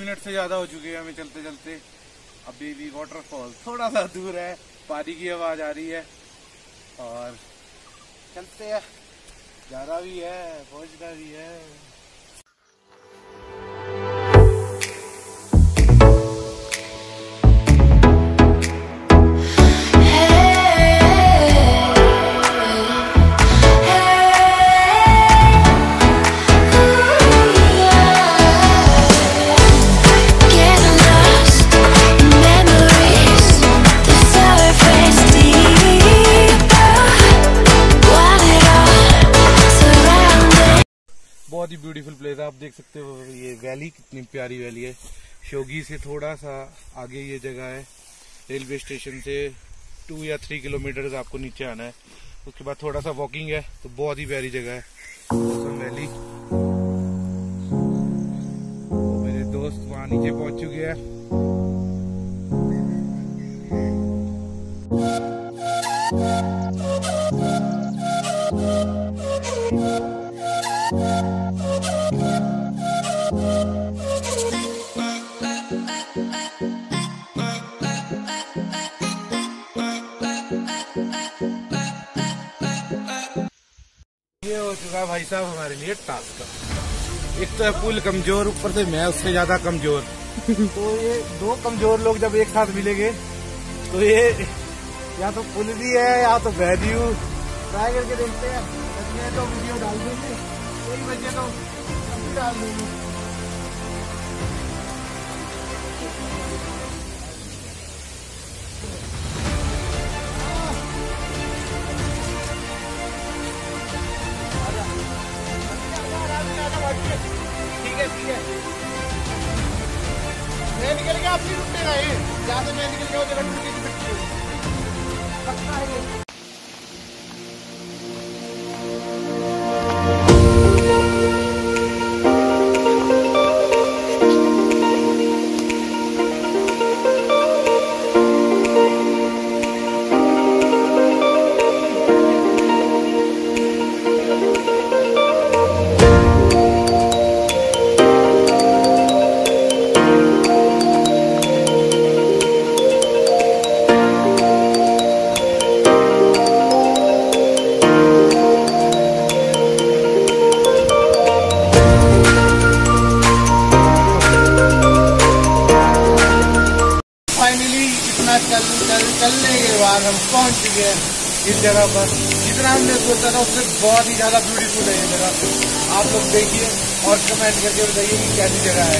Minute से ज़्यादा हो चुके हैं हमें चलते चलते। अभी भी वाटरफॉल थोड़ा सा दूर है, पानी की आवाज़ आ रही है और चलते हैं। जाना भी है, पहुंचना भी है। बहुत ही ब्यूटीफुल प्लेस है। आप देख सकते हो ये वैली कितनी प्यारी वैली है। शोगी से थोड़ा सा आगे ये जगह है। रेलवे स्टेशन से 2 या 3 किलोमीटर आपको नीचे आना है। उसके बाद थोड़ा सा वॉकिंग है, तो बहुत ही प्यारी जगह है वैली। मेरे दोस्त वहाँ नीचे पहुंच चुके हैं। ये हो चुका है भाई साहब हमारे लिए टास्क। एक तो है पुल कमजोर, ऊपर से मैं उससे ज्यादा कमजोर। तो ये दो कमजोर लोग जब एक साथ मिलेंगे तो ये या तो पुल भी है या तो वैल्यू। ट्राई करके देखते हैं, बच्चे तो वीडियो डाल देंगे, कोई बच्चे तो अभी डाल देंगे। ठीक है, मैं निकल गया, आप नहीं रुकेगा ये। जहाँ से मैं निकल गया वो जगह टूटी की मिट्टी होगी, पक्का है ये। चलने के बाद हम पहुंच चुके हैं इस जगह पर। जितना हमने सोचा था उससे बहुत ही ज्यादा ब्यूटीफुल है ये जगह। आप लोग देखिए और कमेंट करके बताइए कि कैसी जगह है।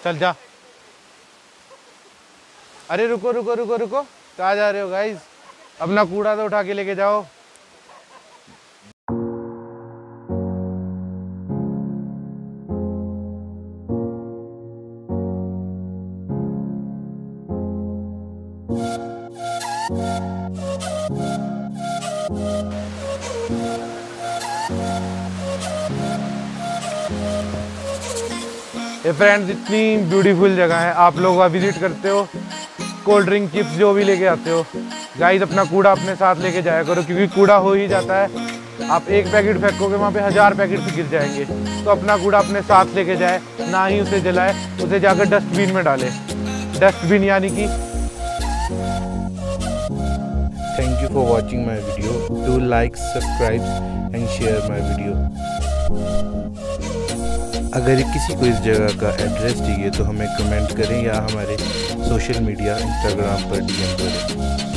चल जा। अरे रुको रुको रुको रुको, कहाँ जा रहे हो गाइस? अपना कूड़ा तो उठा के लेके जाओ। ये फ्रेंड्स इतनी ब्यूटीफुल जगह है, आप लोग वहाँ विजिट करते हो, कोल्ड ड्रिंक चिप्स जो भी लेके आते हो। गाइस अपना कूड़ा अपने साथ लेके जाया करो, क्योंकि कूड़ा हो ही जाता है। आप एक पैकेट फेंकोगे वहाँ पे 1000 पैकेट गिर जाएंगे। तो अपना कूड़ा अपने साथ लेके जाए, ना ही उसे जलाए, उसे जाकर डस्टबिन में डाले। डस्टबिन यानी कि। Thank you for watching my video. Do like, subscribe and share my video. अगर किसी को इस जगह का एड्रेस चाहिए तो हमें कमेंट करें या हमारे सोशल मीडिया इंस्टाग्राम पर DM करें।